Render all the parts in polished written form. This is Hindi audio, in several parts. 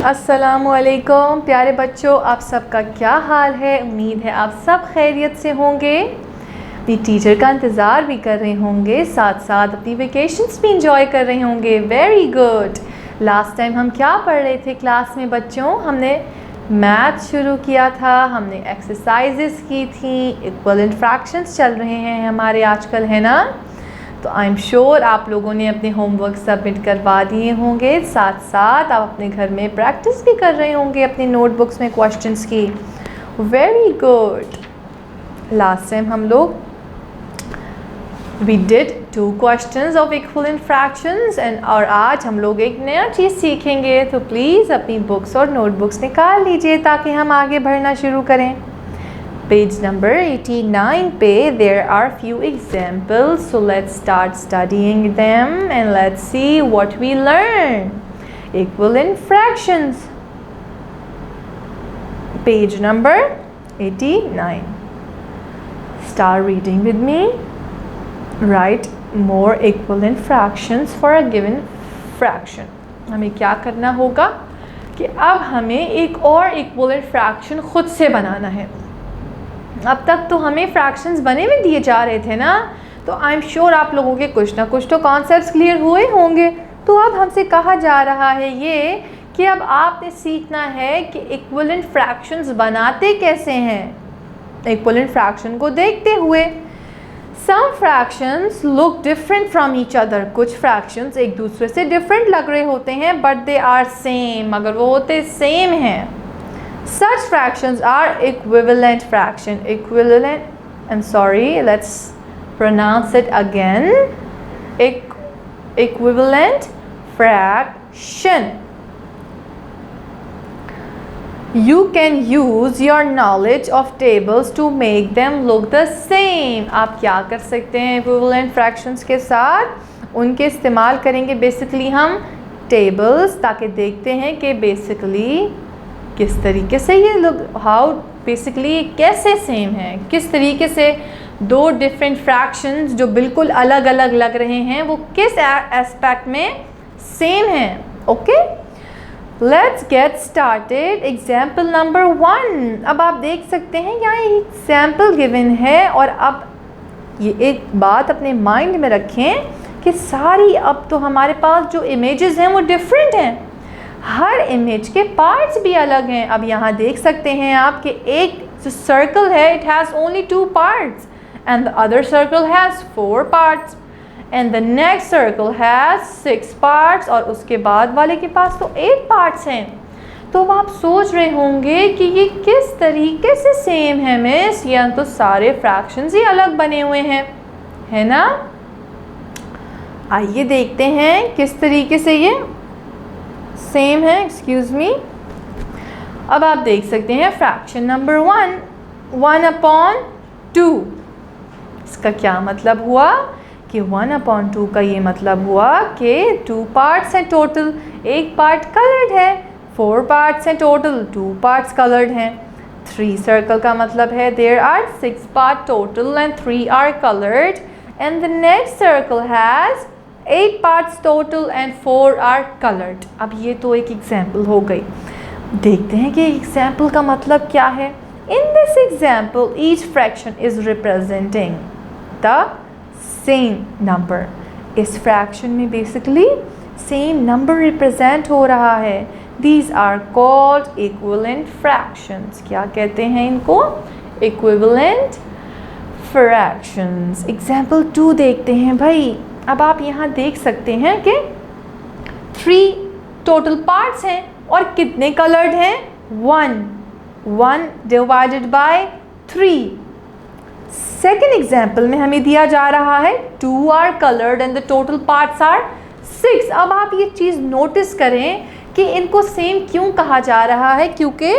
अस्सलामुअलैकुम प्यारे बच्चों, आप सबका क्या हाल है। उम्मीद है आप सब खैरियत से होंगे, अपनी टीचर का इंतज़ार भी कर रहे होंगे, साथ साथ अपनी वेकेशंस भी इंजॉय कर रहे होंगे। Very good. लास्ट टाइम हम क्या पढ़ रहे थे क्लास में बच्चों? हमने मैथ शुरू किया था, हमने एक्सरसाइजेस की थी, इक्विवेलेंट फ्रैक्शंस चल रहे हैं हमारे आजकल, है ना। तो आई एम श्योर आप लोगों ने अपने होमवर्क सबमिट करवा दिए होंगे, साथ साथ आप अपने घर में प्रैक्टिस भी कर रहे होंगे अपनी नोटबुक्स में क्वेश्चंस की। Very good. लास्ट टाइम हम लोग we did 2 questions of equivalent fractions और आज हम लोग एक नया चीज़ सीखेंगे। तो प्लीज़ अपनी बुक्स और नोटबुक्स निकाल लीजिए ताकि हम आगे बढ़ना शुरू करें। पेज नंबर 89 पे there are few examples, so let's start studying them and let's see what we learn. Equivalent fractions. Page number 89. Start reading with me. Write more equivalent fractions for a given fraction. हमें क्या करना होगा कि अब हमें एक और equivalent fraction खुद से बनाना है। अब तक तो हमें फ्रैक्शंस बने हुए दिए जा रहे थे ना, तो आई एम श्योर आप लोगों के कुछ ना कुछ तो कॉन्सेप्ट्स क्लियर हुए होंगे। तो अब हमसे कहा जा रहा है ये कि अब आपने सीखना है कि इक्विवेलेंट फ्रैक्शंस बनाते कैसे हैं, इक्विवेलेंट फ्रैक्शन को देखते हुए। Some fractions look different from each other, कुछ फ्रैक्शंस एक दूसरे से डिफरेंट लग रहे होते हैं, बट दे आर सेम, मगर वो होते सेम हैं। Such fractions are equivalent fraction. Let's pronounce it again. Equivalent fraction. You can use your knowledge of tables to make them look the same. आप क्या कर सकते हैं equivalent fractions के साथ? उनके इस्तेमाल करेंगे बेसिकली हम tables, ताकि देखते हैं कि बेसिकली किस तरीके से ये लोग बेसिकली कैसे सेम है, किस तरीके से दो डिफरेंट फ्रैक्शंस जो बिल्कुल अलग अलग लग रहे हैं वो किस एस्पेक्ट में सेम हैं। Okay, let's get started. Example number 1। अब आप देख सकते हैं यहाँ एग्जाम्पल गिवन है, और अब ये एक बात अपने माइंड में रखें कि सारी अब तो हमारे पास जो इमेजेस हैं वो डिफरेंट हैं, हर इमेज के पार्ट्स भी अलग हैं। अब यहाँ देख सकते हैं आप कि एक जो सर्कल है it has only 2 parts and the other circle has 4 parts and the next circle has 6 parts, और उसके बाद वाले के पास तो 8 पार्ट्स हैं। तो आप सोच रहे होंगे कि ये किस तरीके से सेम है मिस, या तो सारे फ्रैक्शंस ही अलग बने हुए हैं, है ना। आइए देखते हैं किस तरीके से ये सेम है। Excuse me. अब आप देख सकते हैं फ्रैक्शन नंबर 1/2। इसका क्या मतलब हुआ कि 1/2 का ये मतलब हुआ कि 2 पार्ट्स हैं टोटल, एक पार्ट कलर्ड है, 4 पार्ट्स हैं टोटल, 2 पार्ट्स कलर्ड हैं। 3 सर्कल का मतलब है there are 6 part total and 3 are coloured, and the next circle has 8 parts total and 4 are colored. अब ये तो एक एग्जाम्पल हो गई। देखते हैं कि एग्जाम्पल का मतलब क्या है। In this example, each fraction is representing the same number. इस फ्रैक्शन में बेसिकली सेम नंबर रिप्रेजेंट हो रहा है। These are called equivalent fractions. क्या कहते हैं इनको? Equivalent fractions. Example 2 देखते हैं भाई। अब आप यहाँ देख सकते हैं कि 3 टोटल पार्ट्स हैं और कितने कलर्ड हैं? 1 डिवाइडेड बाय 3। सेकेंड एग्जाम्पल में हमें दिया जा रहा है 2 are coloured and the total parts are 6। अब आप ये चीज़ नोटिस करें कि इनको सेम क्यों कहा जा रहा है, क्योंकि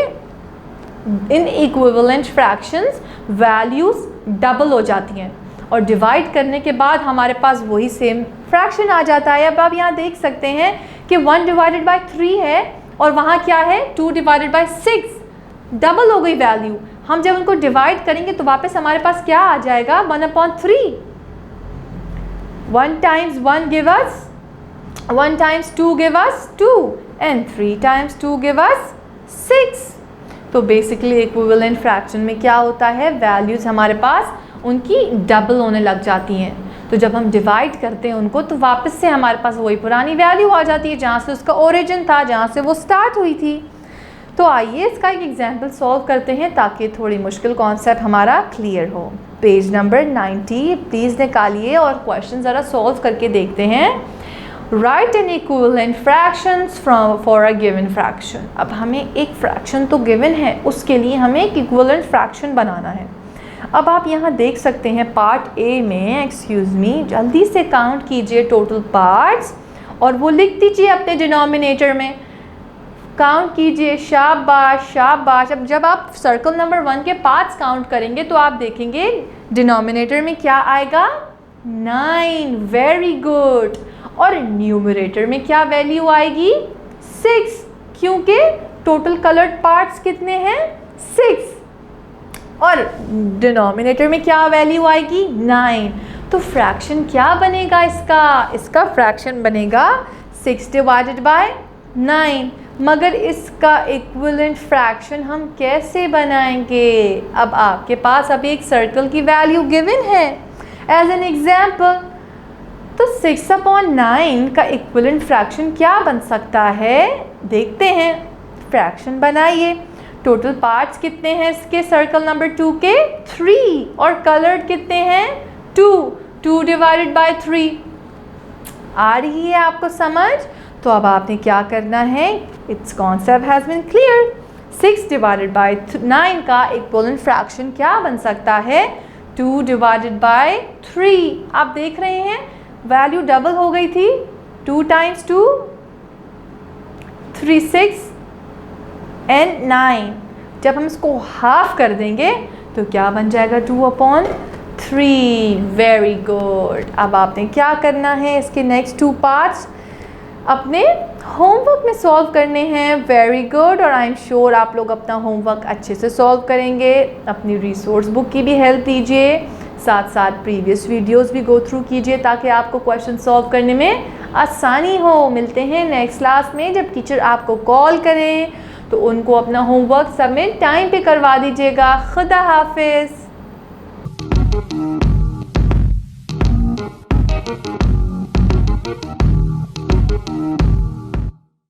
इन इक्विवेलेंट फ्रैक्शंस वैल्यूज़ डबल हो जाती हैं और डिवाइड करने के बाद हमारे पास वही सेम फ्रैक्शन आ जाता है। अब आप यहाँ देख सकते हैं कि 1 डिवाइडेड बाय 3 है और वहाँ क्या है 2 डिवाइडेड बाय 6, डबल हो गई वैल्यू। हम जब उनको डिवाइड करेंगे तो वापस हमारे पास क्या आ जाएगा? 1/3। 1 times 1 give us 1 times 2 give us 2 and 3 times 2 give us 6। तो बेसिकली इक्विवेलेंट फ्रैक्शन में क्या होता है, वैल्यूज़ हमारे पास उनकी डबल होने लग जाती हैं। तो जब हम डिवाइड करते हैं उनको तो वापस से हमारे पास वही पुरानी वैल्यू आ जाती है जहाँ से उसका ओरिजिन था, जहाँ से वो स्टार्ट हुई थी। तो आइए इसका एक एग्जांपल सॉल्व करते हैं ताकि थोड़ी मुश्किल कॉन्सेप्ट हमारा क्लियर हो। पेज नंबर 90 प्लीज़ निकालिए और क्वेश्चन ज़रा सॉल्व करके देखते हैं। Right N equivalent fractions from for a given fraction. अब हमें एक फ्रैक्शन तो गिवन है, उसके लिए हमें एक इक्विवेलेंट फ्रैक्शन बनाना है। अब आप यहाँ देख सकते हैं पार्ट ए में, एक्सक्यूज़ मी, जल्दी से काउंट कीजिए टोटल पार्ट्स और वो लिख दीजिए अपने डिनोमिनेटर में, काउंट कीजिए। शाबाश शाबाश। अब जब आप सर्कल नंबर 1 के पार्ट्स काउंट करेंगे तो आप देखेंगे डिनोमिनेटर में क्या आएगा, 9, वेरी गुड। और न्यूमरेटर में क्या वैल्यू आएगी, 6, क्योंकि टोटल कलर्ड पार्ट्स कितने हैं, 6। और डिनोमिनेटर में क्या वैल्यू आएगी, 9। तो फ्रैक्शन क्या बनेगा इसका फ्रैक्शन बनेगा 6 डिवाइडेड बाय 9। मगर इसका इक्विवेलेंट फ्रैक्शन हम कैसे बनाएंगे? अब आपके पास अभी एक सर्कल की वैल्यू गिवन है एज एन एग्जाम्पल। तो 6/9 का इक्विवेलेंट फ्रैक्शन क्या बन सकता है, देखते हैं। फ्रैक्शन बनाइए। टोटल पार्ट्स कितने हैं इसके सर्कल नंबर 2 के, 3, और कलर्ड कितने हैं, 2 डिवाइडेड बाय 3। आ रही है आपको समझ? तो अब आपने क्या करना है, it's concept has been clear. 6 divided by 9 का इक्विवेलेंट फ्रैक्शन क्या बन सकता है, 2 डिवाइडेड बाय 3। आप देख रहे हैं वैल्यू डबल हो गई थी, 2 times 2 3, 6 एंड 9। जब हम इसको हाफ कर देंगे तो क्या बन जाएगा, 2/3। Very good. अब आपने क्या करना है, इसके नेक्स्ट 2 पार्ट्स अपने होमवर्क में सॉल्व करने हैं। Very good. और आई एम श्योर आप लोग अपना होमवर्क अच्छे से सॉल्व करेंगे। अपनी रिसोर्स बुक की भी हेल्प लीजिए, साथ साथ प्रीवियस वीडियोस भी गो थ्रू कीजिए ताकि आपको क्वेश्चन सॉल्व करने में आसानी हो। मिलते हैं नेक्स्ट क्लास में। जब टीचर आपको कॉल करें तो उनको अपना होमवर्क सबमिट टाइम पे करवा दीजिएगा। खुदा हाफिज़।